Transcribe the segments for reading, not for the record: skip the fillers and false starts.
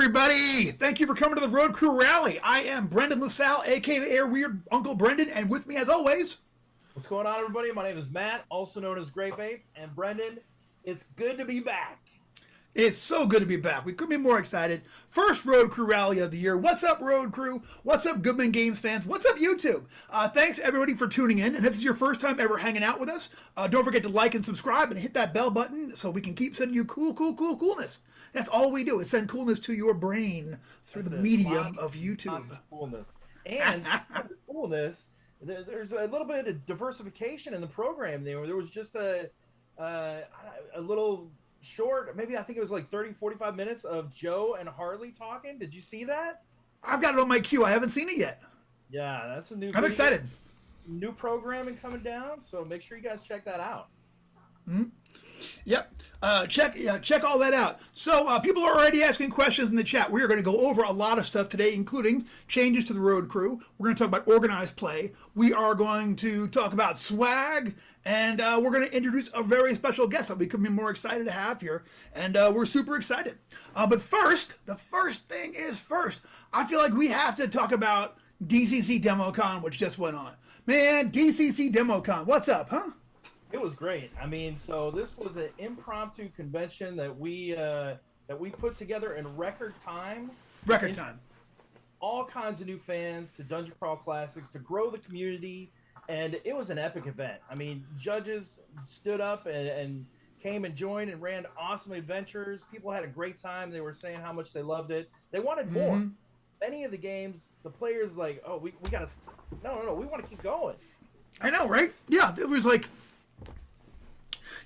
everybody! Thank you for coming to the Road Crew Rally. I am Brendan LaSalle, aka Weird Uncle Brendan, and with me as always... What's going on, everybody? My name is Matt, also known as Grape Ape, and Brendan, it's good to be back. It's so good to be back. We couldn't be more excited. First Road Crew Rally of the year. What's up, Road Crew? What's up, Goodman Games fans? What's up, YouTube? Thanks, everybody, for tuning in. And if this is your first time ever hanging out with us, don't forget to like and subscribe and hit that bell button so we can keep sending you coolness. That's all we do is send coolness to your brain through the medium of YouTube. Lots of coolness. And coolness, there's a little bit of diversification in the program there. There was just a little... short, maybe I think it was like 30, 45 minutes of Joe and Harley talking. Did you see that? I've got it on my queue. I haven't seen it yet. Yeah, that's a new... I'm excited. New programming coming down, so make sure you guys check that out. Mm-hmm. Yep. Check all that out. So people are already asking questions in the chat. We are going to go over a lot of stuff today, including changes to the Road Crew. We're going to talk about organized play. We are going to talk about swag, and we're going to introduce a very special guest that we couldn't be more excited to have here, and we're super excited. But first, the first thing is first. I feel like we have to talk about DCC Demo Con, which just went on. Man, DCC Demo Con, what's up, huh? It was great. I mean, so this was an impromptu convention that we put together in record time. All kinds of new fans to Dungeon Crawl Classics to grow the community, and it was an epic event. I mean, judges stood up and came and joined and ran awesome adventures. People had a great time. They were saying how much they loved it. They wanted more. Many of the games, the players like, oh, we got to... No, we want to keep going. I know, right? Yeah, it was like...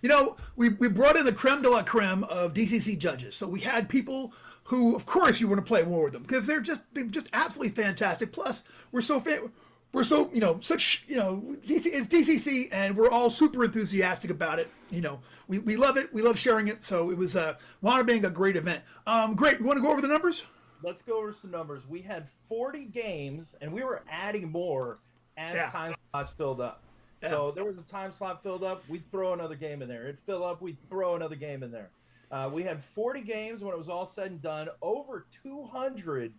You know, we brought in the creme de la creme of DCC judges. So we had people who, of course, you want to play more with them because they're just absolutely fantastic. Plus, it's DCC, and we're all super enthusiastic about it. You know, we love it. We love sharing it. So it was wound up being a great event. Great. You want to go over the numbers? Let's go over some numbers. We had 40 games, and we were adding more as time slots filled up. Yeah. So there was a time slot filled up, we'd throw another game in there. It'd fill up, we'd throw another game in there. We had 40 games when it was all said and done. Over 200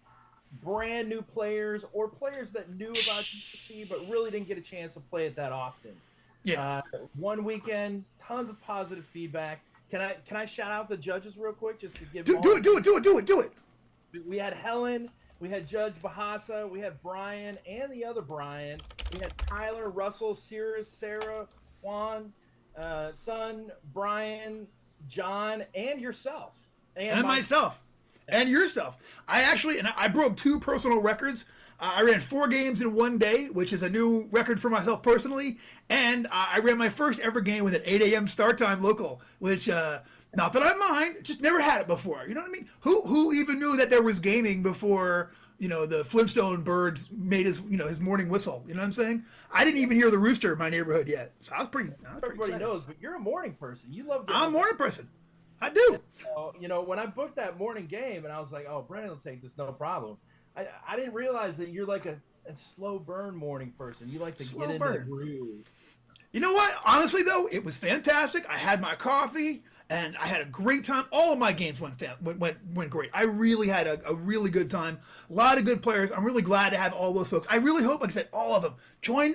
brand new players or players that knew about DCC but really didn't get a chance to play it that often. Yeah. One weekend, tons of positive feedback. Can I shout out the judges real quick just to give do it. We had Helen. We had Judge Bahasa, we had Brian and the other Brian. We had Tyler, Russell, Cirrus, Sarah, Juan, Son, Brian, John, and yourself. And myself. And yourself. I broke 2 personal records. I ran 4 games in one day, which is a new record for myself personally. And I ran my first ever game with an 8 a.m. start time local, which... not that I mind, just never had it before. You know what I mean? Who even knew that there was gaming before, the Flintstone bird made his morning whistle? You know what I'm saying? I didn't even hear the rooster in my neighborhood yet. So I was pretty Everybody excited. knows, but you're a morning person. You love I'm a morning person. I do. So, when I booked that morning game and I was like, oh, Brendan will take this, no problem. I didn't realize that you're like a slow burn morning person. You like to get into the groove. You know what? Honestly, though, it was fantastic. I had my coffee, and I had a great time. All of my games went great. I really had a really good time. A lot of good players. I'm really glad to have all those folks. I really hope, like I said, all of them join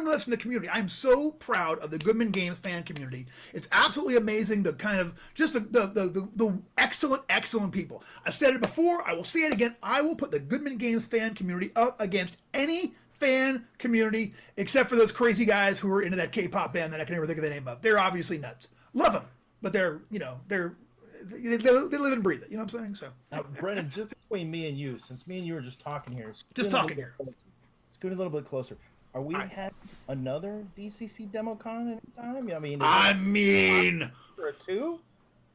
us in the community. I'm so proud of the Goodman Games fan community. It's absolutely amazing. The kind of just the excellent people. I've said it before. I will say it again. I will put the Goodman Games fan community up against any fan community except for those crazy guys who are into that K-pop band that I can never think of the name of. They're obviously nuts. Love them, but they live and breathe it. You know what I'm saying? So, Brendan, just between me and you, since me and you were just talking here, let's go a little bit closer. Are we having another DCC Demo Con anytime? I mean, for a 2?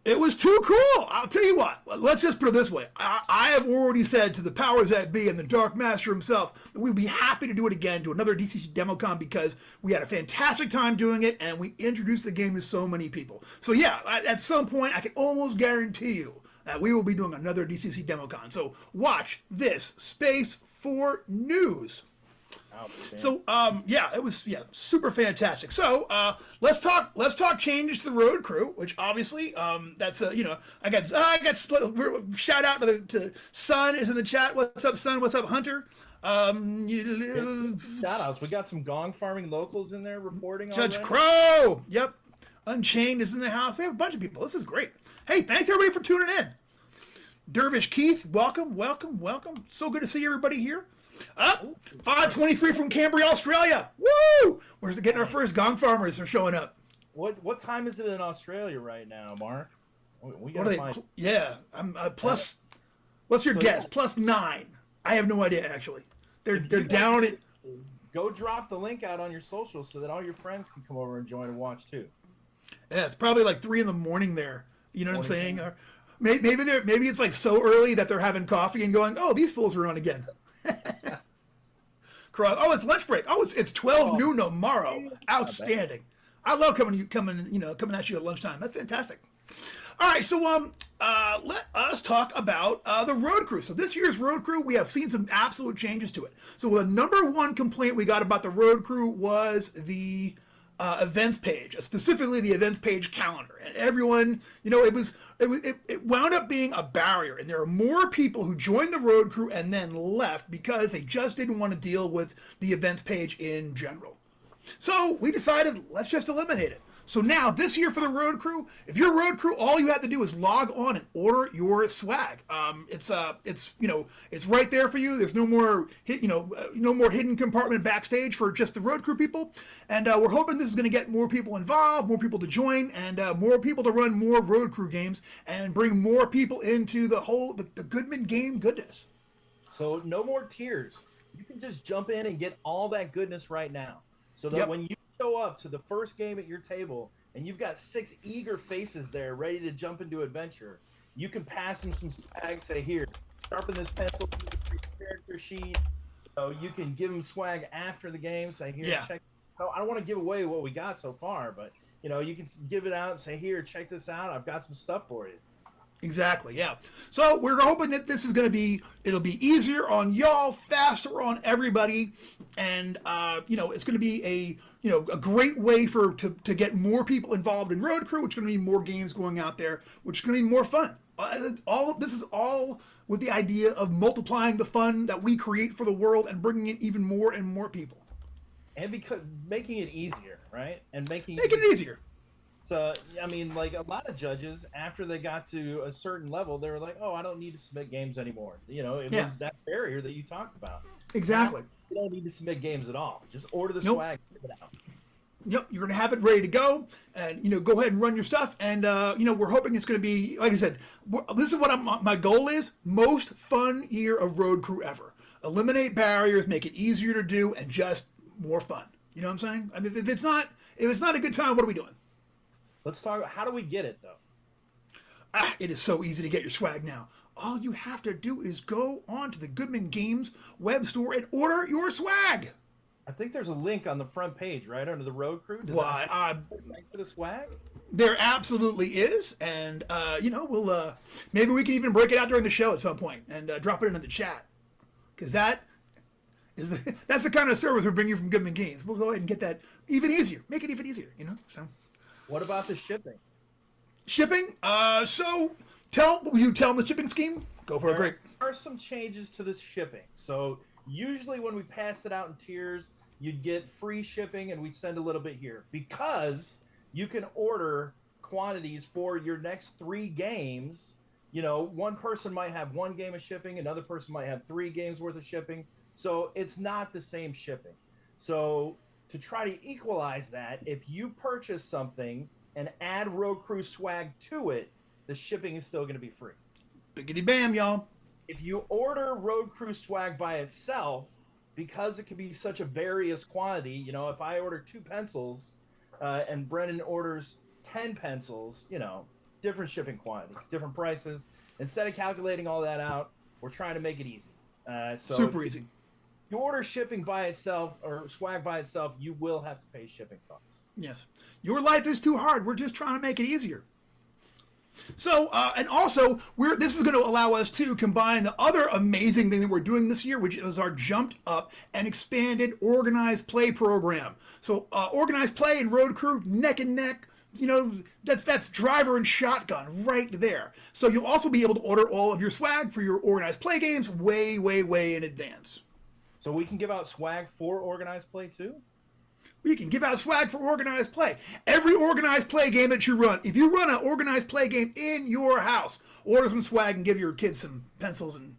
It was too cool. I'll tell you what. Let's just put it this way. I have already said to the powers that be and the Dark Master himself that we'd be happy to do it again, to another DCC Demo Con, because we had a fantastic time doing it and we introduced the game to so many people. So yeah, at some point I can almost guarantee you that we will be doing another DCC Demo Con. So watch this space for news. So yeah, it was super fantastic. So let's talk changes to the road crew, which obviously that's I got shout out to Sun is in the chat. What's up, Sun? What's up, Hunter? Shout outs. We got some Gongfarmers Locals in there reporting. Judge already. Crow. Yep. Unchained is in the house. We have a bunch of people. This is great. Hey, thanks everybody for tuning in. Dervish Keith, welcome. So good to see everybody here. Up 5:23 from Cambria, Australia. Woo! We're getting our first Gong farmers are showing up. What time is it in Australia right now, Mark? We What are they? Yeah, I'm plus. What's your guess? +9. I have no idea actually. They're down at. Go drop the link out on your socials so that all your friends can come over and join and watch too. Yeah, it's probably like 3 a.m. there. You know what I'm saying? Or maybe it's like so early that they're having coffee and going, oh, these fools are on again. Oh, it's lunch break. Oh, it's 12 noon tomorrow. Outstanding. I love coming at you at lunchtime. That's fantastic. All right, so let us talk about the road crew. So this year's road crew, we have seen some absolute changes to it. So the number one complaint we got about the road crew was the events page, specifically the events page calendar. And everyone, it wound up being a barrier. And there are more people who joined the road crew and then left because they just didn't want to deal with the events page in general. So we decided, let's just eliminate it. So now, this year for the road crew, if you're a road crew, all you have to do is log on and order your swag. It's right there for you. There's no more hidden compartment backstage for just the road crew people. And we're hoping this is going to get more people involved, more people to join, and more people to run more road crew games and bring more people into the Goodman game goodness. So no more tiers. You can just jump in and get all that goodness right now. So that when you show up to the first game at your table and you've got 6 eager faces there ready to jump into adventure, you can pass them some swag, say, here, sharpen this pencil, use it for your character sheet. So you can give them swag after the game, say, here, check. Oh, I don't want to give away what we got so far, but you can give it out and say, here, check this out. I've got some stuff for you. Exactly, yeah. So we're hoping that this is going to be, it'll be easier on y'all, faster on everybody, and it's going to be a great way to get more people involved in road crew, which is going to be more games going out there, which is going to be more fun. This is all with the idea of multiplying the fun that we create for the world and bringing in even more and more people. And because making it easier, right? And making it easier. So, I mean, like a lot of judges, after they got to a certain level, they were like, oh, I don't need to submit games anymore. It was that barrier that you talked about. Exactly. Now, you don't need to submit games at all. Just order the swag, give it out. Yep, you're going to have it ready to go, and go ahead and run your stuff. And we're hoping it's going to be, like I said, this is what my goal is: most fun year of road crew ever. Eliminate barriers, make it easier to do, and just more fun. You know what I'm saying? I mean, if it's not a good time, what are we doing? Let's talk about how do we get it though. It is so easy to get your swag now. All you have to do is go on to the Goodman Games web store and order your swag. I think there's a link on the front page, right under the road crew. Link to the swag. There absolutely is, and we'll maybe we can even break it out during the show at some point and drop it into the chat, because that's the kind of service we bring you from Goodman Games. We'll go ahead and get that even easier, make it even easier. So. What about the shipping? Shipping? So will you tell them the shipping scheme? Go for it, Greg. There are some changes to this shipping. So usually when we pass it out in tiers, you'd get free shipping and we send a little bit here. Because you can order quantities for your next 3 games. One person might have 1 game of shipping, another person might have 3 games worth of shipping. So it's not the same shipping. So to try to equalize that, if you purchase something and add Road Crew swag to it, the shipping is still going to be free. Biggity bam, y'all. If you order Road Crew swag by itself, because it can be such a various quantity, if I order 2 pencils and Brennan orders 10 pencils, different shipping quantities, different prices. Instead of calculating all that out, we're trying to make it easy. Super easy. You order shipping by itself or swag by itself, you will have to pay shipping costs. Yes. Your life is too hard. We're just trying to make it easier. So, and also, this is going to allow us to combine the other amazing thing that we're doing this year, which is our jumped up and expanded organized play program. So, organized play and road crew neck and neck. That's driver and shotgun right there. So you'll also be able to order all of your swag for your organized play games way, way, way in advance. So we can give out swag for organized play too? We can give out swag for organized play. Every organized play game that you run, if you run an organized play game in your house, order some swag and give your kids some pencils and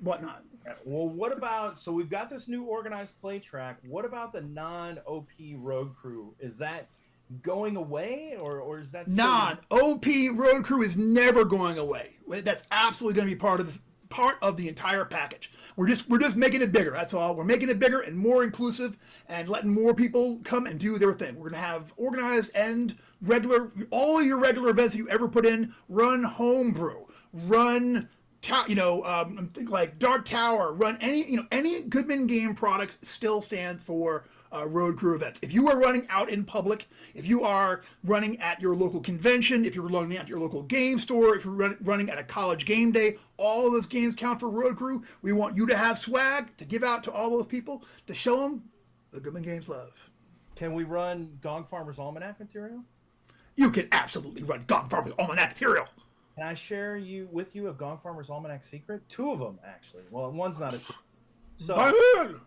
whatnot. Well, what about, so we've got this new organized play track. What about the non-OP road crew? Is that going away, or is that non-OP road crew is never going away? That's absolutely going to be part of the entire package. We're just making it bigger. That's all. We're making it bigger and more inclusive, and letting more people come and do their thing. We're going to have organized and regular, all of your regular events that you ever put in. Run homebrew, run like Dark Tower, run any Goodman game products still stand for road crew events. If you are running out in public, if you are running at your local convention, if you're running at your local game store, if you're running at a college game day, all of those games count for road crew. We want you to have swag to give out to all those people to show them the Goodman Games love. Can we run Gongfarmers Almanac material? You can absolutely run Gongfarmers Almanac material. Can I share with you a Gongfarmers Almanac secret? 2 of them, actually. Well, one's not a secret. So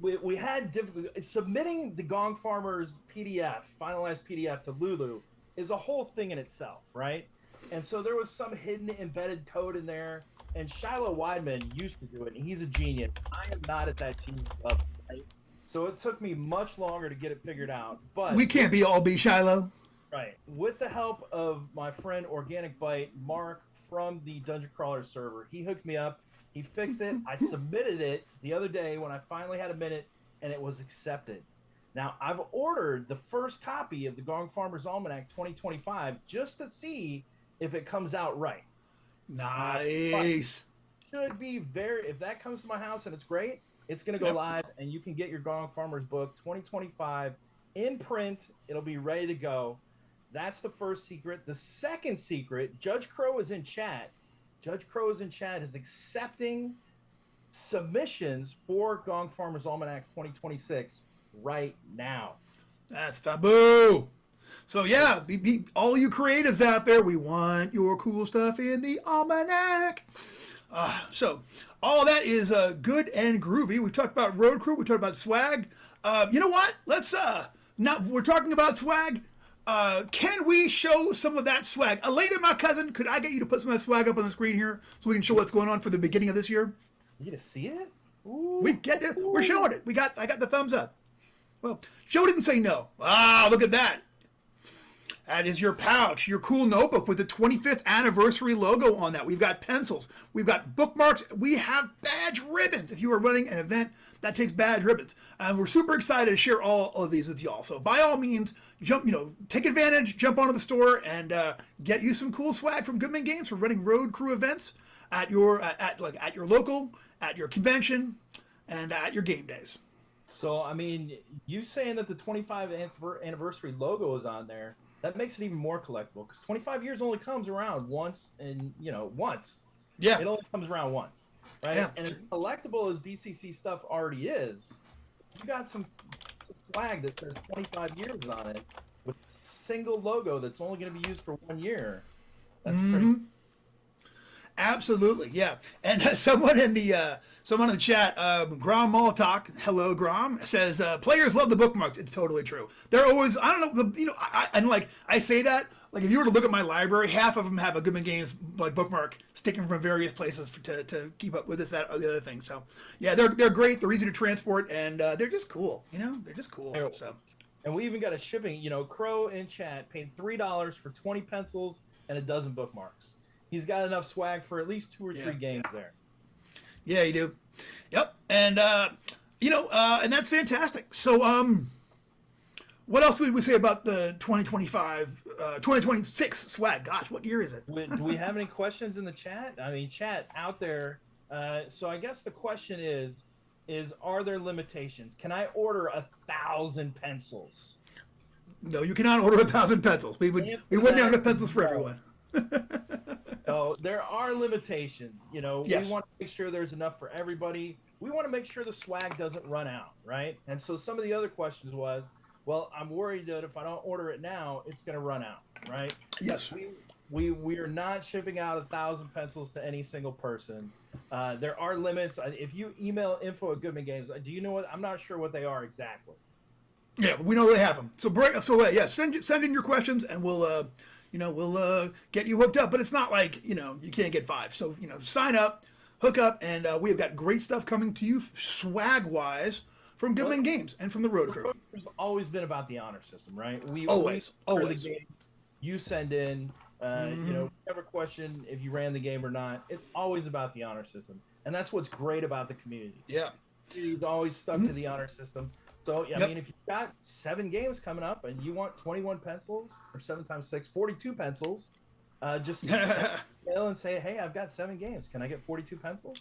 we had difficulty submitting the Gongfarmers PDF, finalized PDF to Lulu is a whole thing in itself, right? And so there was some hidden embedded code in there, and Shiloh Weidman used to do it, and he's a genius. I am not at that genius level, right? So it took me much longer to get it figured out. But we can't all be Shiloh. Right. With the help of my friend Organic Bite, Mark from the Dungeon Crawler server, he hooked me up. He fixed it. I submitted it the other day when I finally had a minute, and it was accepted. Now, I've ordered the first copy of the Gongfarmers Almanac 2025 just to see if it comes out right. Nice. Should be if that comes to my house and it's great, it's going to go live, and you can get your Gongfarmers book 2025 in print. It'll be ready to go. That's the first secret. The second secret, Judge Crow is in chat. Judge Crow is in chat, is accepting submissions for Gongfarmers Almanac 2026 right now. That's taboo. So yeah, all you creatives out there, we want your cool stuff in the Almanac. So all that is good and groovy. We talked about road crew. We talked about swag. You know what? Let's now we're talking about swag. Can we show some of that swag? Elena, my cousin, could I get you to put some of that swag up on the screen here so we can show what's going on for the beginning of this year? You get to see it? Ooh. We're showing it. I got the thumbs up. Well, Joe didn't say no. Look at that. That is your pouch, your cool notebook with the 25th anniversary logo on that. We've got pencils. We've got bookmarks. We have badge ribbons. If you are running an event that takes badge ribbons. And we're super excited to share all of these with y'all. So by all means, take advantage, jump onto the store, and get you some cool swag from Goodman Games for running road crew events at your local, at your convention, and at your game days. So, I mean, you saying that the 25th anniversary logo is on there, that makes it even more collectible, because 25 years only comes around once, and once. Yeah. It only comes around once, right? Yeah. And as collectible as DCC stuff already is, you got some swag that says 25 years on it with a single logo that's only going to be used for 1 year. That's pretty. Absolutely, yeah. And someone in the chat, Grom Molotok, hello Grom, says players love the bookmarks. It's totally true. They're always, I don't know, I say that, like if you were to look at my library, half of them have a Goodman Games bookmark sticking from various places to keep up with this, that, or the other thing. So yeah, they're great. They're easy to transport, and they're just cool. They're just cool. So. And we even got a shipping. Crow in chat paid $3 for 20 pencils and a dozen bookmarks. He's got enough swag for at least 2 or 3 games there. Yeah, you do. Yep. And, and that's fantastic. So, what else would we say about the 2026 swag? Gosh, what year is it? Do we have any questions in the chat? I mean, chat out there. So I guess the question is are there limitations? Can I order 1,000 pencils? No, you cannot order 1,000 pencils. We wouldn't have enough pencils for everyone. So there are limitations. You know, Yes. we want to make sure there's enough for everybody. We want to make sure the swag doesn't run out, right? And so some of the other questions was, well, I'm worried that if I don't order it now, it's going to run out, right? Yes. We are not shipping out 1,000 pencils to any single person. There are limits. If you email info@Goodman Games, do you know what? I'm not sure what they are exactly. Yeah, we know they have them. So yeah, send in your questions, and we'll get you hooked up. But it's not like you can't get 5. So sign up, hook up, and we have got great stuff coming to you swag wise from Goodman Games and from the Road Crew. It's always been about the honor system, right? Always. The games you send in. Never question if you ran the game or not. It's always about the honor system, and that's what's great about the community. Yeah, He's always stuck to the honor system. So I mean, if you've got 7 games coming up and you want 21 pencils or 7 times 6, 42 pencils, just email and say, hey, I've got 7 games. Can I get 42 pencils?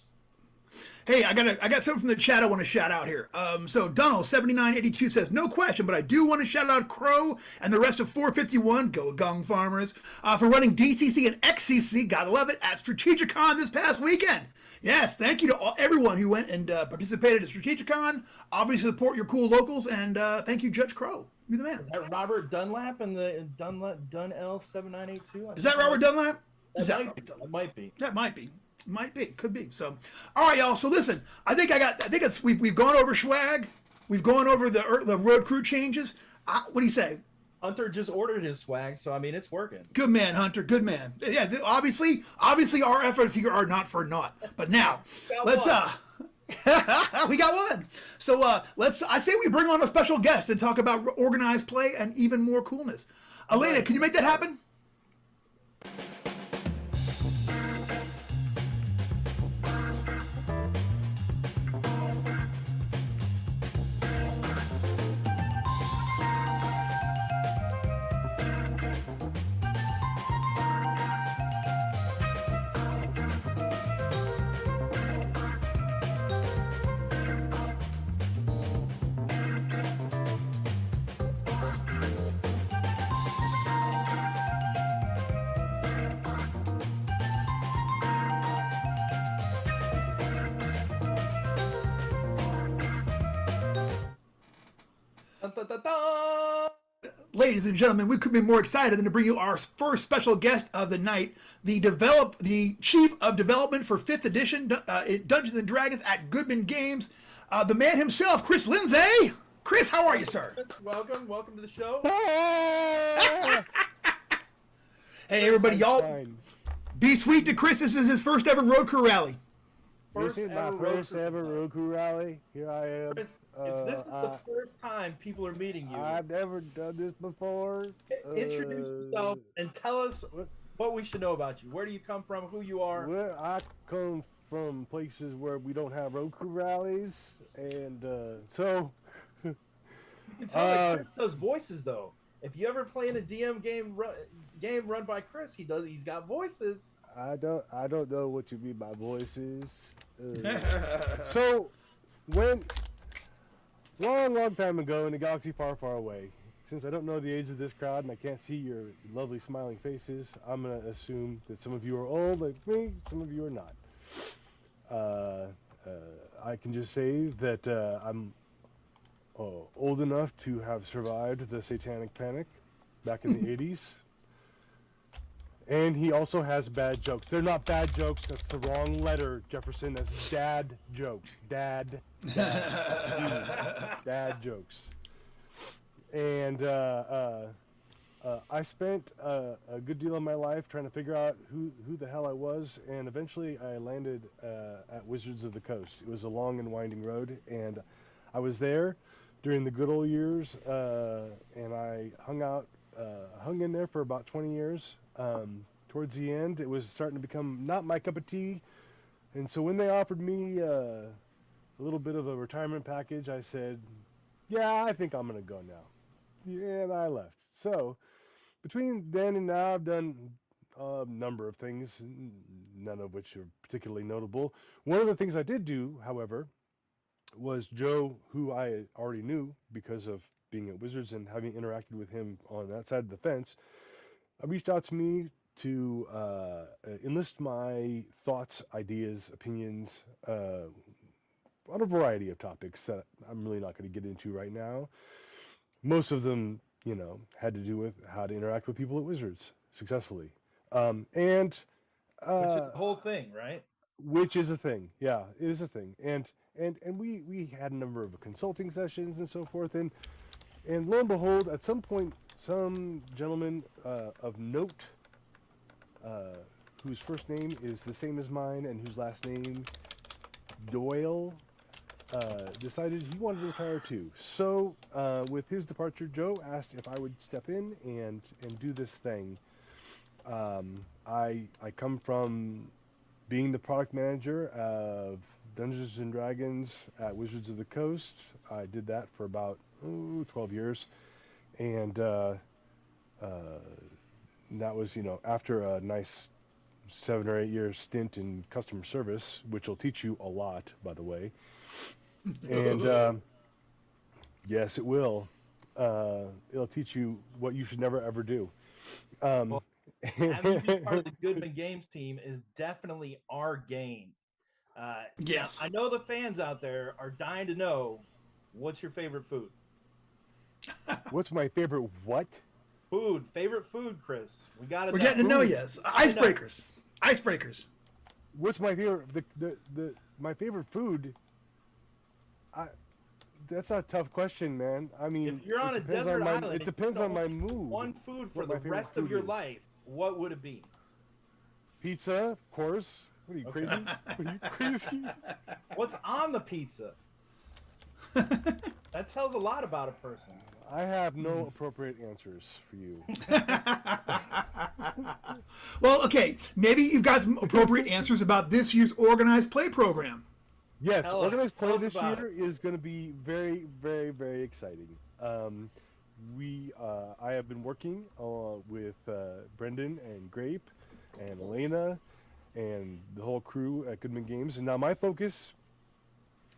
Hey, I got something from the chat I want to shout out here. So Donald7982 says, no question, but I do want to shout out Crow and the rest of 451, go Gong Farmers, for running DCC and XCC, gotta love it, at Strategicon this past weekend. Yes, thank you to everyone who went and participated at Strategicon. Obviously support your cool locals, and thank you, Judge Crow. You're the man. Is that Robert Dunlap and the Dunl7982? Is that Robert Dunlap? That might be. That might be. Might be, could be. So, all right, y'all. So listen, we've gone over swag, we've gone over the road crew changes. What do you say? Hunter just ordered his swag, so I mean it's working. Good man, Hunter. Good man. Yeah, obviously our efforts here are not for naught. But now, let's we got one. So I say we bring on a special guest and talk about organized play and even more coolness. Elena, can you make that happen? Ladies and gentlemen, we could be more excited than to bring you our first special guest of the night, the Chief of Development for 5th Edition Dungeons & Dragons at Goodman Games, the man himself, Chris Lindsay. Chris, how are you, sir? Welcome to the show. Hey, everybody, y'all, be sweet to Chris. This is his first ever Road Crew rally. This is my first ever Road Crew rally. Here I am. Chris, if this is the first time people are meeting you, I've never done this before. Introduce yourself and tell us what we should know about you. Where do you come from? Who you are? Well, I come from places where we don't have Road Crew rallies, and so. You can tell that Chris does voices though. If you ever play in a DM game run by Chris, he's got voices. I don't know what you mean by voices. So, when long time ago in a galaxy far, far away, since I don't know the age of this crowd and I can't see your lovely smiling faces, I'm gonna assume that some of you are old like me, some of you are not. I can just say that I'm old enough to have survived the Satanic Panic back in the 80s. And he also has bad jokes. They're not bad jokes. That's the wrong letter, Jefferson. That's dad jokes. Dad jokes. And I spent a good deal of my life trying to figure out who the hell I was, and eventually I landed at Wizards of the Coast. It was a long and winding road, and I was there during the good old years, and I hung in there for about 20 years. Towards the end, it was starting to become not my cup of tea, and so when they offered me a little bit of a retirement package, I said, yeah, I think I'm going to go now. Yeah, and I left. So between then and now, I've done a number of things, none of which are particularly notable. One of the things I did do, however, was Joe, who I already knew because of being at Wizards and having interacted with him on that side of the fence, reached out to me to enlist my thoughts, ideas, opinions on a variety of topics that I'm really not going to get into right now. Most of them, had to do with how to interact with people at Wizards successfully. And Which is uh, the whole thing, right? which is a thing. Yeah, it is a thing. And we had a number of consulting sessions and so forth. And lo and behold, at some point, some gentleman of note, whose first name is the same as mine and whose last name Doyle, decided he wanted to retire too. So with his departure, Joe asked if I would step in and do this thing. I come from being the product manager of Dungeons and Dragons at Wizards of the Coast. I did that for about 12 years, and that was after a nice 7 or 8 year stint in customer service, which will teach you a lot, by the way. And yes, it will. It'll teach you what you should never ever do. Well, having you be part of the Goodman Games team is definitely our gain. Yes. I know the fans out there are dying to know what's your favorite food. What's my favorite what? Favorite food, Chris. We're getting to know you. Icebreakers. Icebreakers. What's my favorite? My favorite food. That's a tough question, man. I mean, if you're on a desert island, it depends on my mood. One food for the rest of your life, what would it be? Pizza, of course. What are you crazy? What are you crazy? What's on the pizza? That tells a lot about a person. I have no appropriate answers for you. Well, okay. Maybe you've got some appropriate answers about this year's organized play program. Yes, organized play this year is going to be very, very, very exciting. I have been working with Brendan and Grape and Elena and the whole crew at Goodman Games, and now my focus,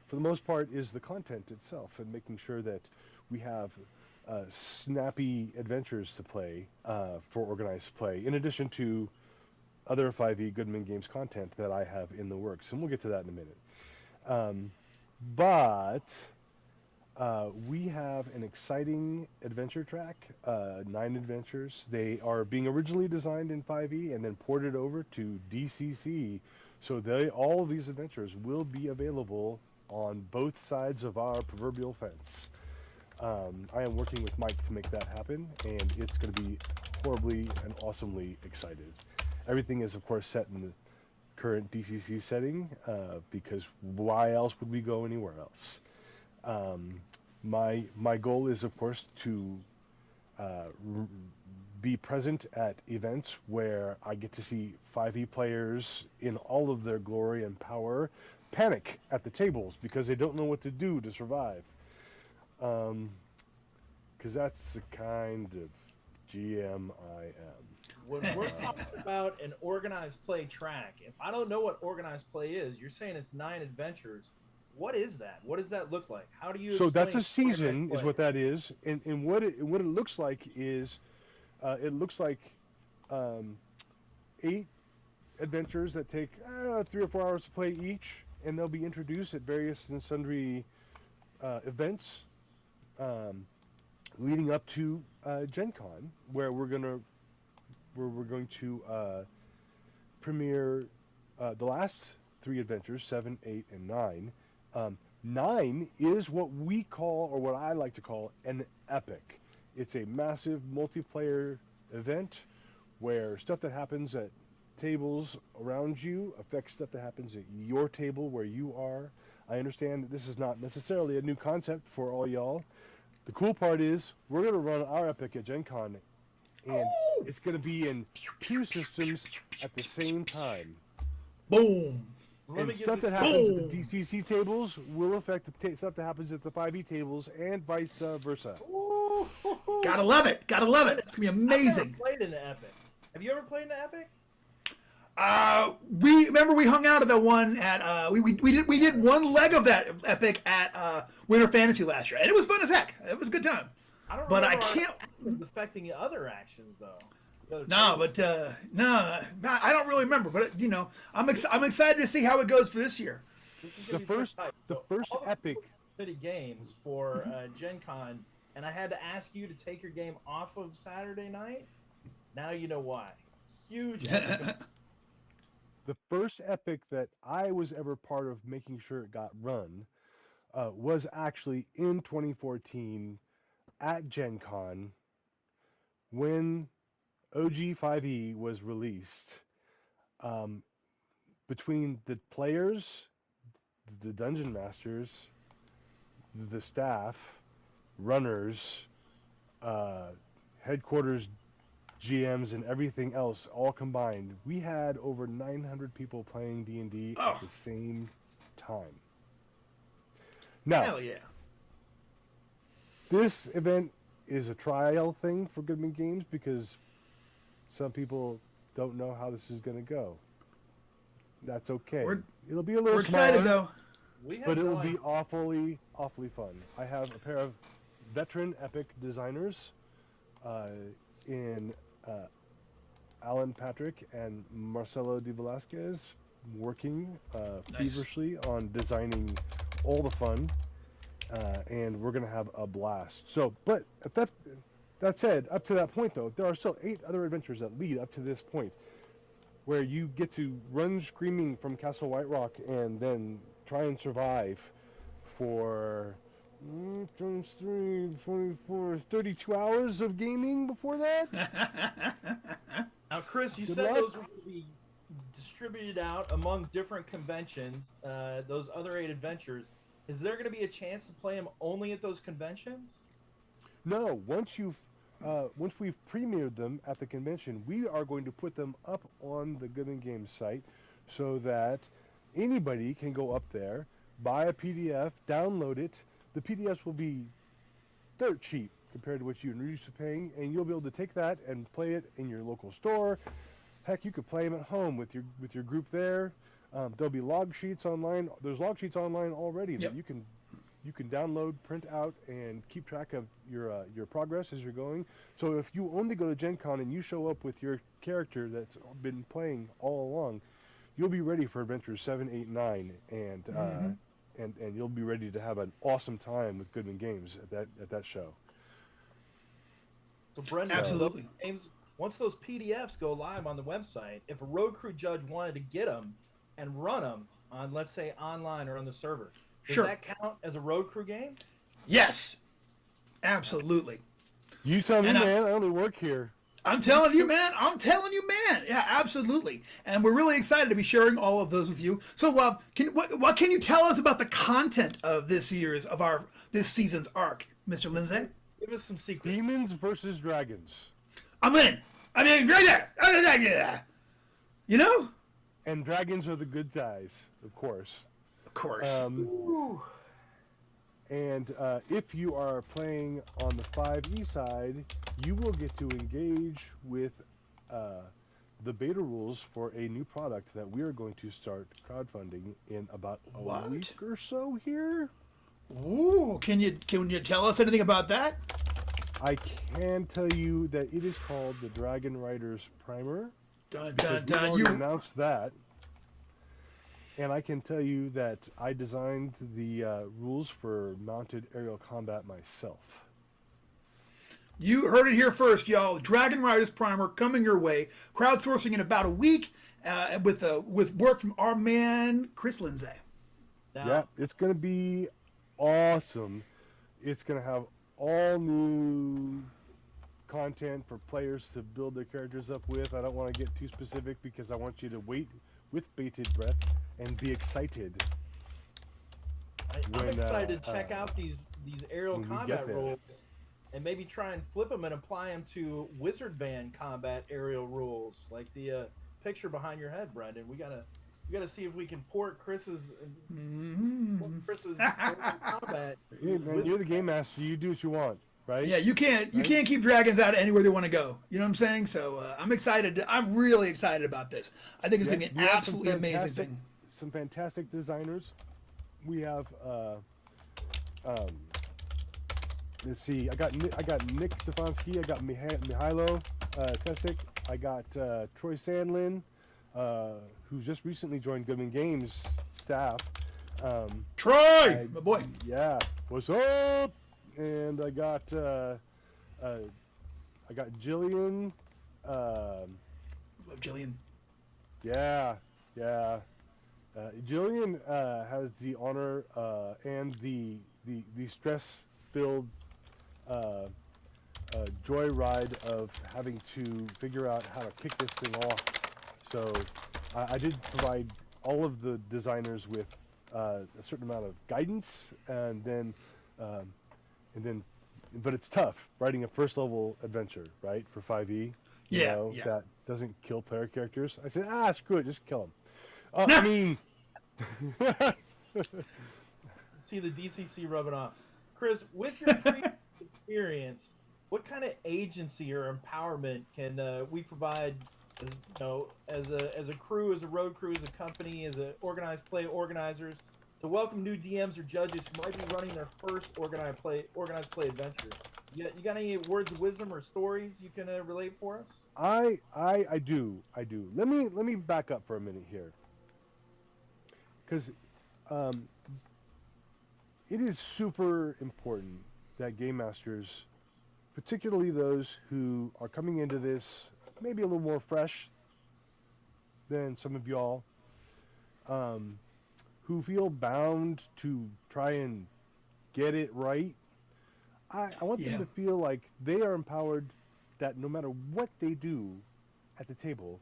for the most part, is the content itself and making sure that we have snappy adventures to play for organized play, in addition to other 5e Goodman Games content that I have in the works, and we'll get to that in a minute. But we have an exciting adventure track, 9 adventures. They are being originally designed in 5e and then ported over to DCC, so all of these adventures will be available on both sides of our proverbial fence. I am working with Mike to make that happen, and it's going to be horribly and awesomely excited. Everything is, of course, set in the current DCC setting, because why else would we go anywhere else? My goal is, of course, to be present at events where I get to see 5e players in all of their glory and power panic at the tables because they don't know what to do to survive. Because that's the kind of GM I am. When we're talking about an organized play track, if I don't know what organized play is, you're saying it's 9 adventures. What is that? What does that look like? How do you? So that's a season, is what that is, and what it looks like is, it looks like 8 adventures that take 3 or 4 hours to play each, and they'll be introduced at various and sundry events leading up to Gen Con, where we're going to premiere the last 3 adventures, 7, 8, and 9. 9 is what we call, or what I like to call, an epic. It's a massive multiplayer event where stuff that happens at tables around you affects stuff that happens at your table where you are. I understand that this is not necessarily a new concept for all y'all. The cool part is we're going to run our epic at Gen Con, and it's going to be in 2 systems at the same time. Boom! And stuff that happens at the DCC tables will affect the stuff that happens at the 5e tables, and vice versa. Gotta love it! Gotta love it! It's gonna be amazing. I've never played in an epic. Have you ever played in an epic? We hung out at the one at we did one leg of that epic at Winter Fantasy last year, and it was fun as heck. It was a good time. I don't But remember I can't. affecting other actions though. No, I don't really remember. But I'm excited to see how it goes for this year. This is The gonna be first tight. the So first all the epic. City games for Gen Con, and I had to ask you to take your game off of Saturday night. Now you know why. Huge. The first epic that I was ever part of making sure it got run was actually in 2014 at Gen Con when OG5E was released. Between the players, the dungeon masters, the staff, runners, headquarters, GMs, and everything else all combined, we had over 900 people playing D&D at the same time. Now, Hell yeah! this event is a trial thing for Goodman Games because some people don't know how this is going to go. That's okay. It'll be a little We're excited smaller, though. but it will be awfully fun. I have a pair of veteran epic designers in Alan Patrick and Marcelo de Velasquez working feverishly on designing all the fun, and we're gonna have a blast. So, but that said, up to that point though, there are still 8 other adventures that lead up to this point, where you get to run screaming from Castle White Rock and then try and survive for 32 hours of gaming before that. Now, Chris, you Good said luck. those were going to be distributed out among different conventions. Those other 8 adventures. Is there going to be a chance to play them only at those conventions? No, once we've premiered them at the convention, we are going to put them up on the Goodman Games site so that anybody can go up there, buy a PDF, download it. The PDFs will be dirt cheap compared to what you're used to paying, and you'll be able to take that and play it in your local store. Heck, you could play them at home with your group there. There'll be log sheets online. There's log sheets online already that you can download, print out, and keep track of your progress as you're going. So if you only go to Gen Con and you show up with your character that's been playing all along, you'll be ready for Adventures 7, 8, 9, and you'll be ready to have an awesome time with Goodman Games at that show. So, Brendan, Absolutely. James, once those PDFs go live on the website, if a road crew judge wanted to get them and run them on, let's say, online or on the server, does that count as a road crew game? Yes, absolutely. You tell me, And man. I only work here. I'm telling you, man. Yeah, absolutely. And we're really excited to be sharing all of those with you. So, what can you tell us about the content of this season's arc, Mr. Lindsay? Give us some secrets. Demons versus dragons. I'm in. I mean, right there. You know? And dragons are the good guys, of course. Of course. And if you are playing on the 5e side, you will get to engage with the beta rules for a new product that we are going to start crowdfunding in about a week or so here. Ooh, can you tell us anything about that? I can tell you that it is called the Dragon Riders Primer. Dun, because dun, we dun. already announced that. And I can tell you that I designed the rules for mounted aerial combat myself. You heard it here first, y'all. Dragon Riders Primer coming your way. Crowdsourcing in about a week with work from our man, Chris Lindsay. Yeah, it's going to be awesome. It's going to have all new content for players to build their characters up with. I don't want to get too specific because I want you to wait with bated breath and be excited. I'm excited to check out these aerial combat rules and maybe try and flip them and apply them to Wizard Band combat aerial rules, like the picture behind your head, Brendan. We gotta see if we can port Chris's combat. Hey, man, you're the game master. You do what you want. right? Yeah, you can't keep dragons out anywhere they want to go. You know what I'm saying? So I'm excited. I'm really excited about this. I think it's going to be an we have absolutely amazing thing. Some fantastic designers. We have let's see. I got Nick Stefanski. I got Mihailo Tesik. I got Troy Sandlin, who's just recently joined Goodman Games staff. Troy, my boy. Yeah, what's up? And I got Jillian. Love Jillian. Yeah. Jillian has the honor and the stress-filled joyride of having to figure out how to kick this thing off. So I did provide all of the designers with a certain amount of guidance, and then but it's tough writing a first-level adventure, right, for 5e. Yeah. That doesn't kill player characters. I said, screw it, just kill them. I mean, See the DCC rubbing off. Chris, with your previous experience, what kind of agency or empowerment can we provide as a crew, as a road crew, as a company, as a organized play organizers to welcome new DMs or judges who might be running their first organized play adventure? You got any words of wisdom or stories you can relate for us? I do. Let me back up for a minute here, because it is super important that game masters, particularly those who are coming into this maybe a little more fresh than some of y'all, who feel bound to try and get it right. I want them to feel like they are empowered, that no matter what they do at the table,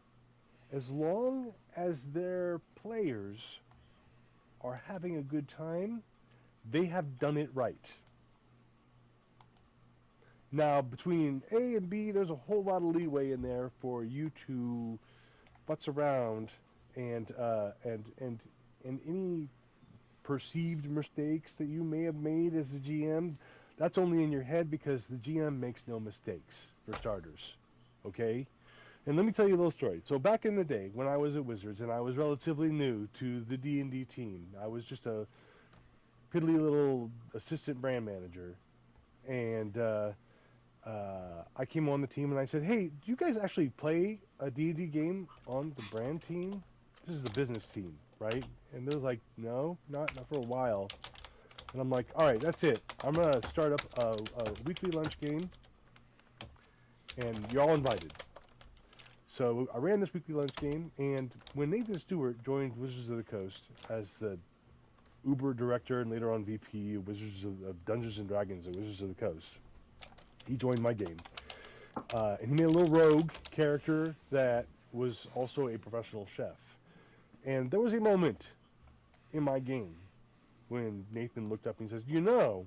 as long as their players are having a good time, they have done it right. Now, between A and B, there's a whole lot of leeway in there for you to futz around and any perceived mistakes that you may have made as a GM, that's only in your head, because the GM makes no mistakes, for starters. Okay? And let me tell you a little story. So back in the day, when I was at Wizards and I was relatively new to the D&D team, I was just a piddly little assistant brand manager. And I came on the team and I said, hey, do you guys actually play a D&D game on the brand team? This is the business team, right? And they're like, no, not for a while. And I'm like, all right, that's it. I'm going to start up a weekly lunch game, and you're all invited. So I ran this weekly lunch game, and when Nathan Stewart joined Wizards of the Coast as the Uber director and later on VP of Wizards of Dungeons & Dragons at Wizards of the Coast, he joined my game. And he made a little rogue character that was also a professional chef. And there was a moment in my game when Nathan looked up and he says, you know,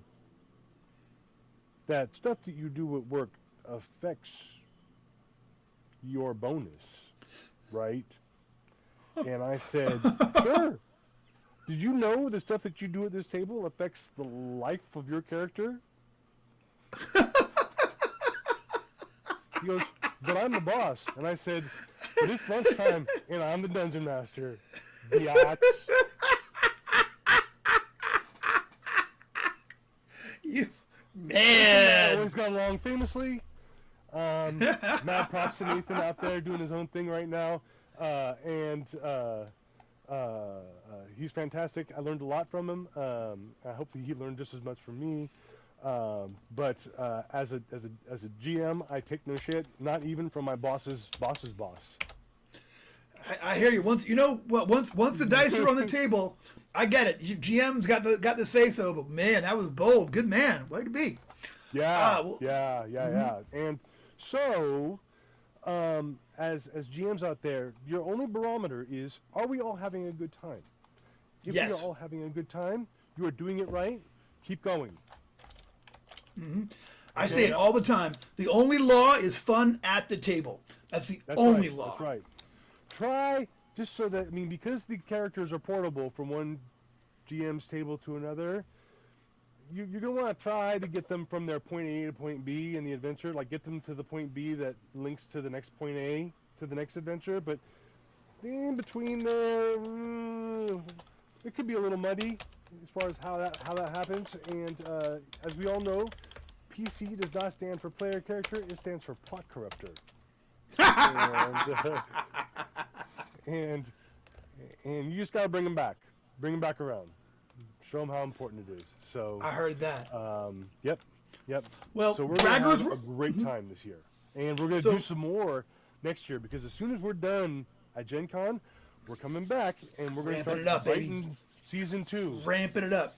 that stuff that you do at work affects your bonus, right? And I said, sure. Did you know the stuff that you do at this table affects the life of your character? He goes, but I'm the boss. And I said, but it's lunchtime and I'm the dungeon master. Biatch. You man. Always got along famously. Mad props to Nathan out there doing his own thing right now. He's fantastic. I learned a lot from him. I hope that he learned just as much from me. But as a GM, I take no shit, not even from my boss's boss. I hear you. Once the dice are on the table, I get it. GM's got the say so. But man, that was bold. Good man. Way to be. Yeah. And so, as GMs out there, your only barometer is: are we all having a good time? If we are all having a good time, you are doing it right. Keep going. Mm-hmm. I say it all the time. The only law is fun at the table. That's the only law. That's right. Try, just so that, because the characters are portable from one GM's table to another, you're gonna want to try to get them from their point A to point B in the adventure, like get them to the point B that links to the next point A to the next adventure. But in between there, it could be a little muddy as far as how that happens. And as we all know, PC does not stand for player character; it stands for plot corrupter. and you just gotta bring them back around. Show them how important it is. So I heard that. Yep. Well, so we're gonna Draggers have a great time this year, and we're gonna do some more next year because as soon as we're done at Gen Con, we're coming back and we're gonna start fighting season 2. Ramping it up.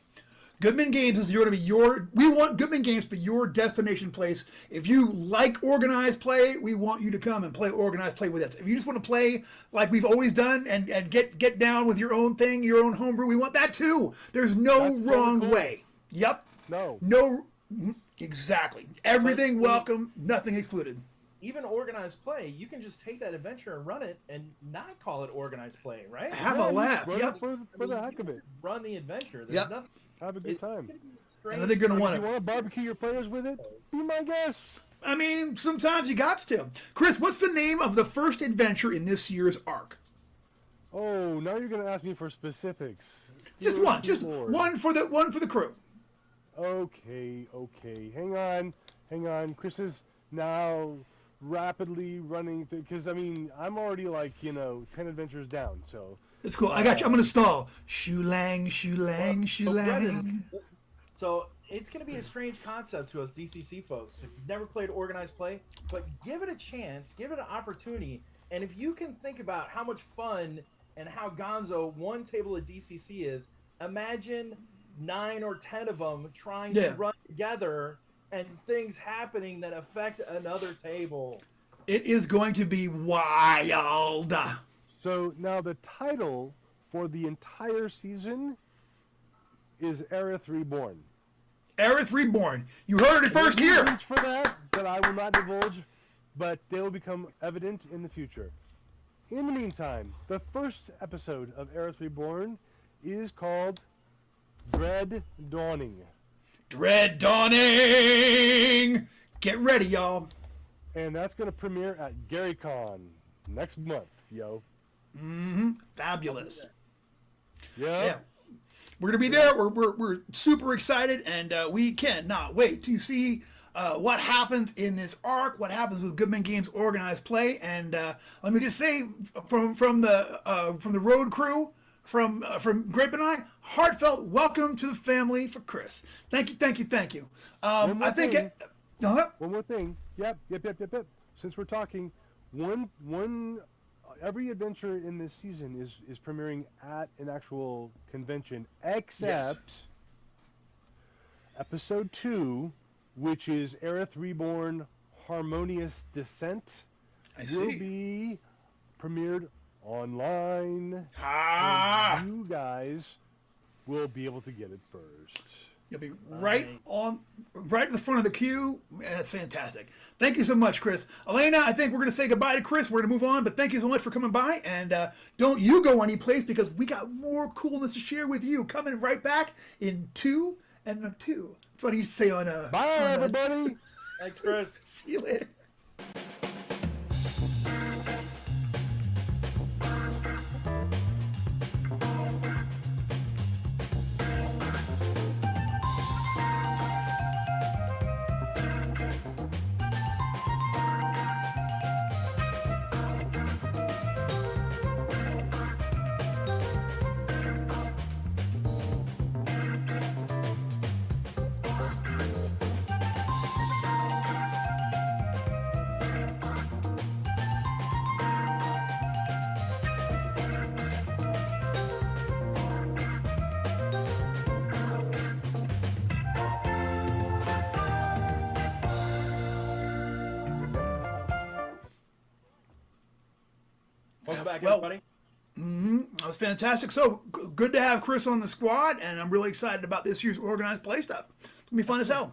Goodman Games is going to be we want Goodman Games to be your destination place. If you like organized play, we want you to come and play organized play with us. If you just want to play like we've always done and get down with your own thing, your own homebrew, we want that too. There's no wrong way. Yep. No. Exactly. Everything welcome, nothing excluded. Even organized play, you can just take that adventure and run it and not call it organized play, right? Have a laugh. Yep. For the heck of it. Run the adventure. There's nothing. Have a good time. And they're going to want to. You want to barbecue your players with it? Be my guest. I mean, sometimes you got to. Chris, what's the name of the first adventure in this year's arc? Oh, now you're going to ask me for specifics. Just one. Just one for the crew. Okay. Hang on. Chris is now rapidly running through, because I mean I'm already like 10 adventures down, so it's cool. I got you. I'm gonna stall. Shoelang. So it's gonna be a strange concept to us DCC folks if you've never played organized play, but give it a chance, give it an opportunity, and if you can think about how much fun and how gonzo one table of DCC is, imagine 9 or 10 of them trying to run together and things happening that affect another table. It is going to be wild. So now the title for the entire season is Aerith Reborn. Aerith Reborn. You heard it first here. For that I will not divulge, but they will become evident in the future. In the meantime, the first episode of Aerith Reborn is called Dread Dawning. Dread Dawning! Get ready, y'all. And that's going to premiere at GaryCon next month, yo. Fabulous. Yeah. We're going to be there. We're super excited, and we cannot wait to see what happens in this arc, what happens with Goodman Games organized play. And let me just say, from the road crew, from Grape and I, heartfelt welcome to the family for Chris. Thank you. One more thing. Uh-huh. One more thing. Yep. Since we're talking, every adventure in this season is premiering at an actual convention, except episode 2, which is Aerith Reborn Harmonious Descent, will be premiered online. You guys will be able to get it first. You'll be right in the front of the queue. Man, that's fantastic. Thank you so much, Chris. Elena, I think we're going to say goodbye to Chris. We're going to move on, but thank you so much for coming by. And don't you go anyplace, because we got more coolness to share with you. Coming right back in 2 and 2. That's what he used to say on Bye, everybody. Thanks, Chris. See you later. Welcome back, everybody. That was fantastic. So good to have Chris on the squad, and I'm really excited about this year's organized play stuff. It's gonna be fun as hell.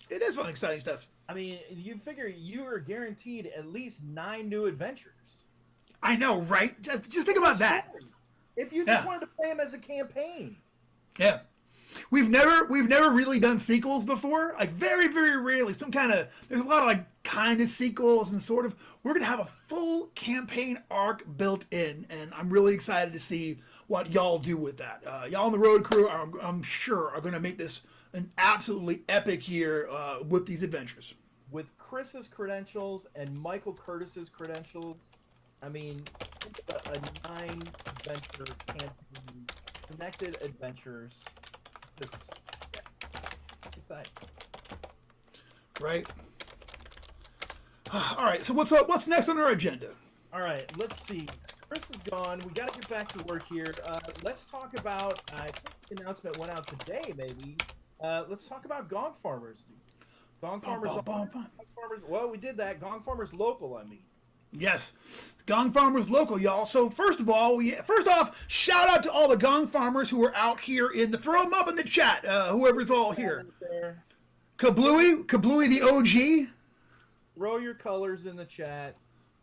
It is fun, exciting stuff. I mean, you figure you are guaranteed at least 9 new adventures. I know, right? Just think about that. If you just wanted to play them as a campaign. Yeah. we've never really done sequels before. Like very, very rarely. There's a lot of like kind of sequels and sort of. We're gonna have a full campaign arc built in, and I'm really excited to see what y'all do with that. Y'all on the road crew, I'm sure, are gonna make this an absolutely epic year with these adventures. With Chris's credentials and Michael Curtis's credentials, I mean, a 9-adventure campaign, connected adventures. Just exciting. Right. All right. So what's next on our agenda? All right, let's see. Chris is gone. We got to get back to work here. Let's talk about. I think the announcement went out today, maybe. Let's talk about Gongfarmers. Gongfarmers. Well, we did that. Gongfarmers Local, I mean. Yes, it's Gongfarmers Local, y'all. So first off, shout out to all the Gongfarmers who are out here throw them up in the chat. Whoever's all here. Kablooey the OG. Throw your colors in the chat.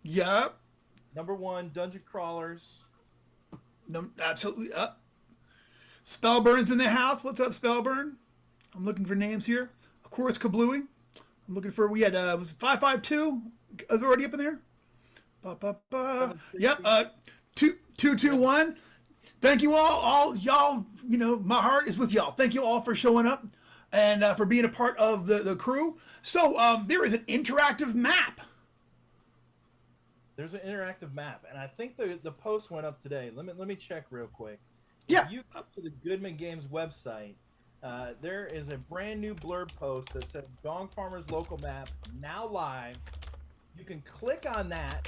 Yup. Number 1, Dungeon Crawlers. No, absolutely. Spellburn's in the house. What's up, Spellburn? I'm looking for names here. Of course, Kablooey. I'm looking for. We had was it 552 is already up in there. Yep. 221. Thank you all y'all. You know, my heart is with y'all. Thank you all for showing up and for being a part of the crew. So there is an interactive map. There's an interactive map, and I think the post went up today. Let me check real quick. Yeah. If you go to the Goodman Games website, there is a brand new blurb post that says Gongfarmers Local Map now live. You can click on that,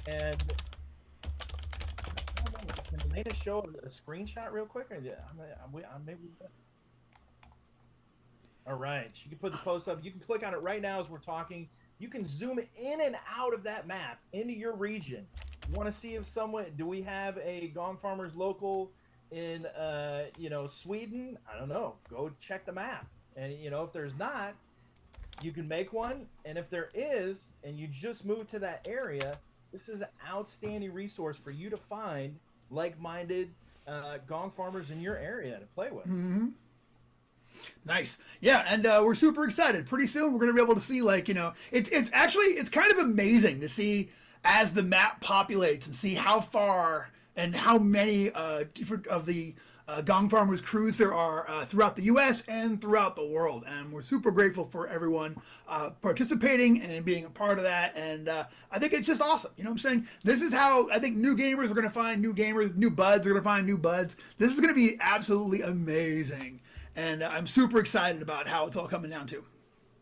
and can Elena show a screenshot real quick? Or maybe. All right, she can put the post up. You can click on it right now as we're talking. You can zoom in and out of that map into your region. You want to see if do we have a Gongfarmers Local in Sweden? I don't know. Go check the map, and if there's not, you can make one. And if there is, and you just moved to that area, this is an outstanding resource for you to find like-minded Gongfarmers in your area to play with. Mm-hmm. Nice. Yeah, and we're super excited. Pretty soon we're going to be able to see, it's kind of amazing to see as the map populates and see how far and how many different of the Gongfarmers crews there are throughout the U.S. and throughout the world. And we're super grateful for everyone participating and being a part of that. And I think it's just awesome. You know what I'm saying? This is how I think new gamers are going to find new gamers, new buds are going to find new buds. This is going to be absolutely amazing. And I'm super excited about how it's all coming down to.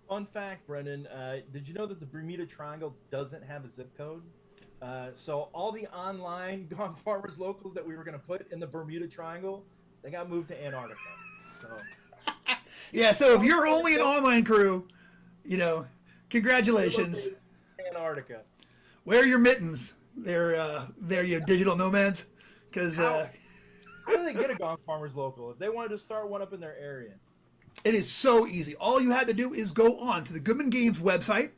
Fun fact, Brendan, did you know that the Bermuda Triangle doesn't have a zip code? So all the online Gongfarmers Locals that we were going to put in the Bermuda Triangle, they got moved to Antarctica. So. Yeah, so if you're only an online crew, congratulations. Antarctica. Wear your mittens. They're you digital nomads. Because how do they get a Gongfarmers Local if they wanted to start one up in their area? It is so easy. All you had to do is go on to the Goodman Games website.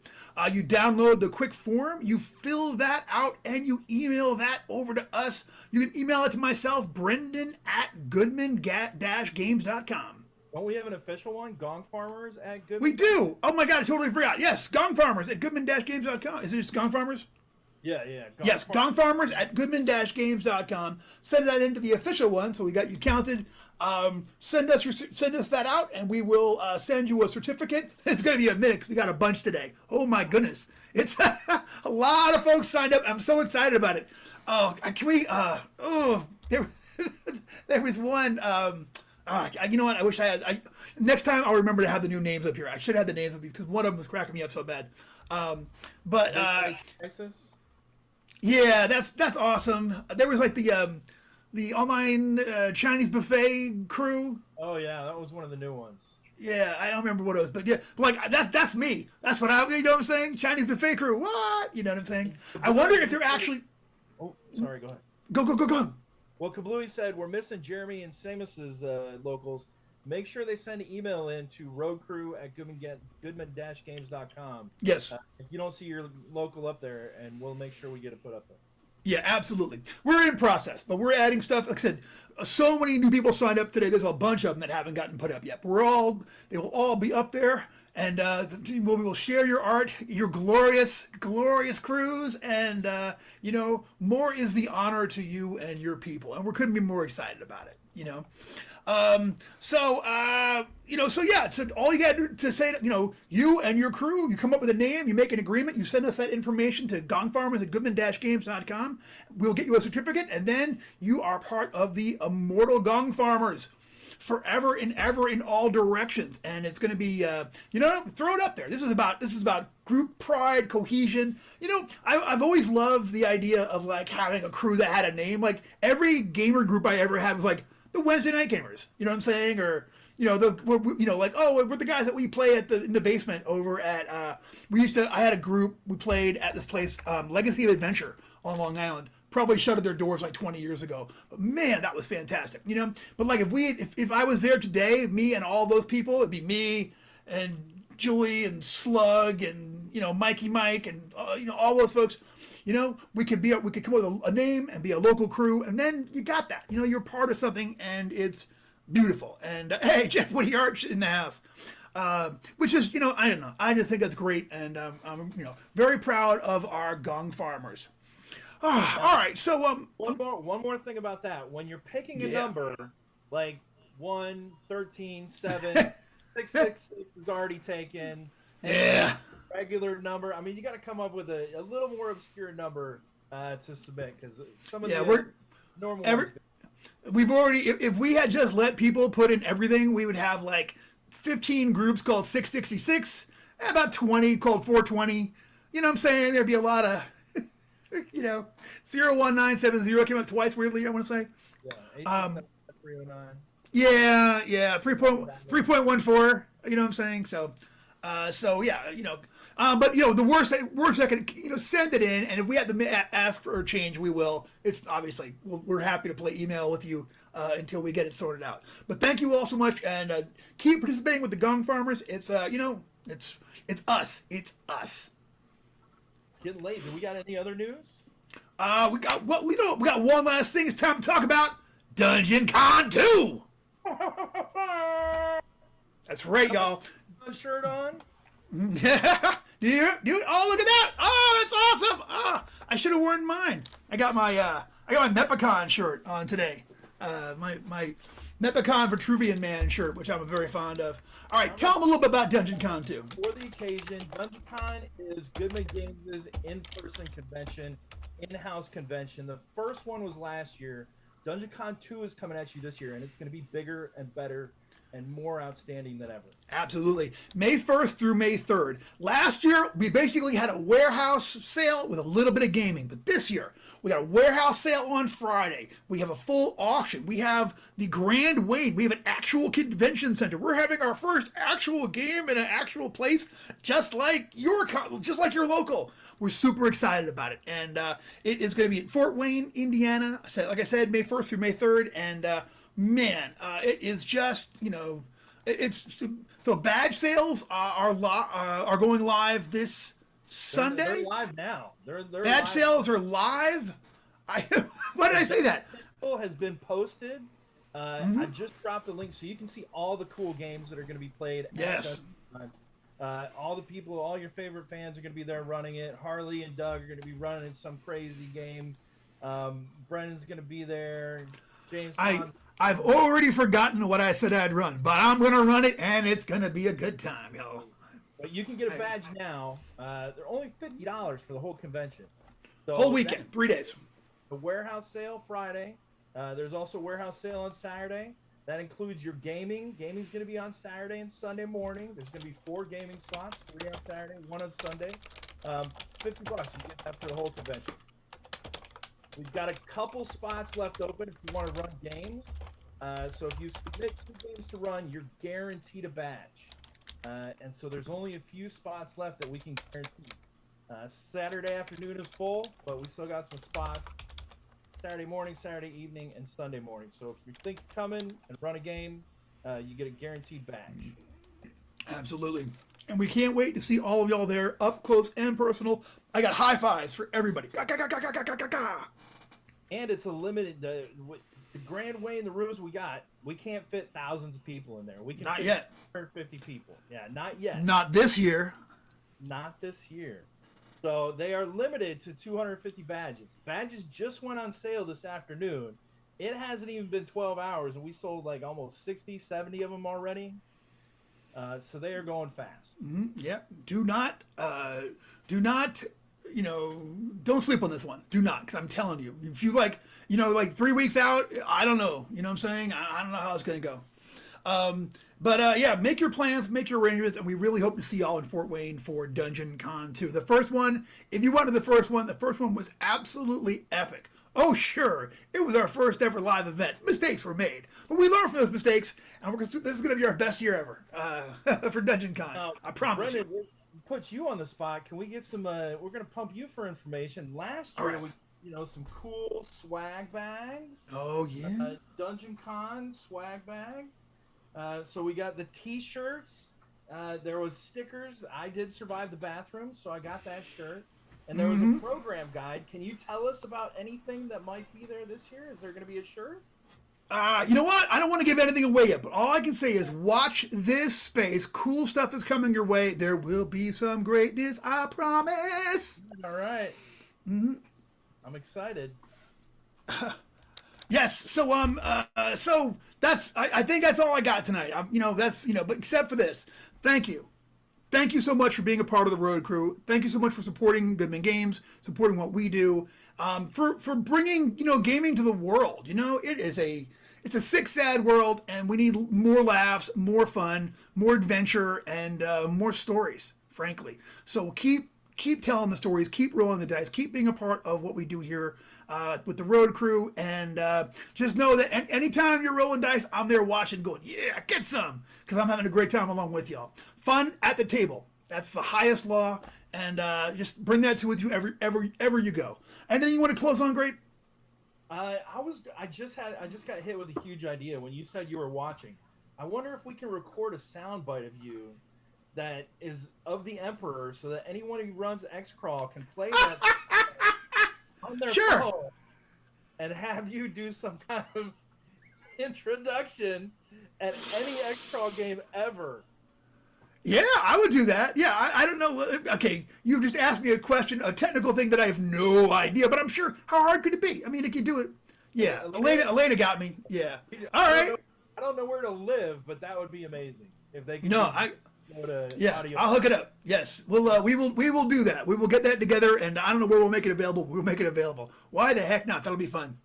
You download the quick form, you fill that out, and you email that over to us. You can email it to myself, Brendan at goodman-games.com. Don't we have an official one? Gongfarmers at Goodman? We do. Oh my God, I totally forgot. Yes, Gongfarmers at goodman-games.com. Is it just Gongfarmers? Yeah. Yes, Gongfarmers at goodman-games.com. Send that into the official one, so we got you counted. Send us that out, and we will send you a certificate. It's going to be a minute because we got a bunch today. Oh my goodness, it's a lot of folks signed up. I'm so excited about it. Can we? There was one. You know what? I wish I had. Next time I'll remember to have the new names up here. I should have the names up because one of them was cracking me up so bad. Crisis? Yeah, that's awesome. There was like the online Chinese buffet crew. Oh yeah, that was one of the new ones. Yeah, I don't remember what it was, but yeah, but like that's me. That's what you know what I'm saying? Chinese buffet crew. What? You know what I'm saying? I wonder if they're actually. Oh, sorry. Go ahead. Go. Well, Kablooey said we're missing Jeremy and Samus's locals. Make sure they send an email in to roadcrew@goodman-games.com. Yes. If you don't see your local up there, and we'll make sure we get it put up there. Yeah, absolutely. We're in process, but we're adding stuff. Like I said, so many new people signed up today. There's a bunch of them that haven't gotten put up yet. But they will all be up there, and we will share your art, your glorious, glorious cruise, and more is the honor to you and your people, and we couldn't be more excited about it. So yeah, so all you got to say, you and your crew, you come up with a name, you make an agreement, you send us that information to gongfarmers@goodman-games.com. We'll get you a certificate, and then you are part of the immortal Gong Farmers forever and ever in all directions. And it's going to be, throw it up there. This is about group pride, cohesion. I've always loved the idea of like having a crew that had a name. Like every gamer group I ever had was like, the Wednesday Night Gamers, you know what I'm saying? Or, we're the guys that we play in the basement over at, I had a group, we played at this place, Legacy of Adventure on Long Island. Probably shuttered their doors like 20 years ago. But man, that was fantastic, But like if I was there today, me and all those people, it'd be me and Julie and Slug and, Mikey Mike and, all those folks. We could come up with a name and be a local crew, and then you got that. You're part of something, and it's beautiful. And hey, Jeff Woody Arch in the house, which is, I don't know. I just think that's great, and I'm very proud of our Gong Farmers. All right, so one more thing about that. When you're picking a number, like 1, 13, 7, 666 is already taken. Yeah. Regular number. I mean, you got to come up with a little more obscure number to submit, because some of normal ones. We've already, if we had just let people put in everything, we would have like 15 groups called 666, about 20 called 420. You know what I'm saying? There'd be a lot of, 01970 came up twice weirdly, I want to say. Yeah, 309. Yeah, 3.14. You know what I'm saying? So yeah, but the worst I could, send it in, and if we have to ask for a change, we will. It's obviously we're happy to play email with you until we get it sorted out. But thank you all so much, and keep participating with the Gong Farmers. It's it's us. It's us. It's getting late. Do we got any other news? We got one last thing. It's time to talk about Dungeon Con 2. That's right, y'all. Shirt on. Yeah, dude. Oh, look at that! Oh, that's awesome! Oh, I should have worn mine. I got my Mepicon shirt on today. My Mepicon Vitruvian Man shirt, which I'm very fond of. All right, tell them a little bit about Dungeon Con 2. For the occasion, Dungeon Con is Goodman Games' in-person convention, in-house convention. The first one was last year. Dungeon Con 2 is coming at you this year, and it's going to be bigger and better and more outstanding than ever. Absolutely. May 1st through May 3rd. Last year, we basically had a warehouse sale with a little bit of gaming. But this year, we got a warehouse sale on Friday. We have a full auction. We have the Grand Wade. We have an actual convention center. We're having our first actual game in an actual place, just like your local. We're super excited about it. And it is going to be in Fort Wayne, Indiana. Like I said, May 1st through May 3rd. And man, it is just, it's so badge sales are going live this Sunday. They're live now. They're badge live. sales are live. Why did I say that? Has been posted. I just dropped the link so you can see all the cool games that are going to be played. Yes. All the people, all your favorite fans are going to be there running it. Harley and Doug are going to be running in some crazy game. Brennan's going to be there. James Bond's I've already forgotten what I said I'd run, but I'm going to run it, and it's going to be a good time, yo. But you can get a badge now. They're only $50 for the whole convention. So whole weekend, 3 days. The warehouse sale Friday. There's also a warehouse sale on Saturday. That includes your gaming. Gaming's going to be on Saturday and Sunday morning. There's going to be 4 gaming slots, 3 on Saturday, 1 on Sunday. $50. You get that for the whole convention. We've got a couple spots left open if you want to run games. So if you submit 2 games to run, you're guaranteed a badge. And so there's only a few spots left that we can guarantee. Saturday afternoon is full, but we still got some spots. Saturday morning, Saturday evening, and Sunday morning. So if you think of coming and run a game, you get a guaranteed badge. Absolutely. and we can't wait to see all of y'all there up close and personal. I got high fives for everybody. Ga, ga, ga, ga, ga, ga, ga, ga. And it's a limited the grand way in the rooms we got. We can't fit thousands of people in there. We can Not fit yet. 150 people. Yeah, not yet. Not this year. Not this year. So they are limited to 250 badges. Badges just went on sale this afternoon. It hasn't even been 12 hours, and we sold like almost 60, 70 of them already. So they are going fast. Mm-hmm. Yep. Do not, don't sleep on this one. Do not, because I'm telling you, if you like 3 weeks out, I don't know. You know what I'm saying? I don't know how it's going to go. But yeah, make your plans, make your arrangements, and we really hope to see y'all in Fort Wayne for Dungeon Con 2. The first one, if you went to the first one was absolutely epic. Oh, sure, it was our first ever live event. Mistakes were made, but we learned from those mistakes, and this is going to be our best year ever for Dungeon Con. I promise Brendan, you. Put you on the spot. Can we get some? We're going to pump you for information. Last year, Right. we, some cool swag bags. Oh, yeah. Dungeon Con swag bag. So we got the T-shirts. There was stickers. I did survive the bathroom, so I got that shirt. And there was a program guide. Can you tell us about anything that might be there this year? Is there going to be a shirt? You know what? I don't want to give anything away yet, but all I can say is watch this space. Cool stuff is coming your way. There will be some greatness, I promise. All right. Mm-hmm. I'm excited. Yes. So that's. I think that's all I got tonight. But except for this, thank you. Thank you so much for being a part of the Road Crew. Thank you so much for supporting Goodman Games, supporting what we do, for bringing gaming to the world. It's a sick, sad world, and we need more laughs, more fun, more adventure, and more stories. Frankly, so keep telling the stories, keep rolling the dice, keep being a part of what we do here with the Road Crew, and just know that anytime you're rolling dice, I'm there watching, going, yeah, get some, because I'm having a great time along with y'all. Fun at the table. That's the highest law, and just bring that with you ever you go. And then you want to close on, Grape? I just got hit with a huge idea when you said you were watching. I wonder if we can record a soundbite of you that is of the Emperor, so that anyone who runs X-Crawl can play that on their phone and have you do some kind of introduction at any X-Crawl game ever. Yeah, I would do that. Yeah, I don't know. Okay, you just asked me a question, a technical thing that I have no idea, but I'm sure. How hard could it be? I mean, it could do it. Yeah, Elena got me. Yeah. All right. I don't know where to live, but that would be amazing if they could. No, I'll hook it up. Yes, we will do that. We will get that together, and I don't know where we'll make it available. We'll make it available. Why the heck not? That'll be fun.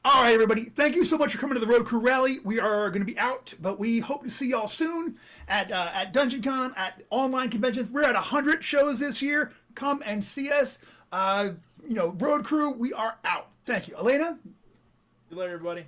All right, everybody. Thank you so much for coming to the Road Crew Rally. We are going to be out, but we hope to see y'all soon at Dungeon Con, at online conventions. We're at 100 shows this year. Come and see us. Road Crew, we are out. Thank you. Elena? Good night, everybody.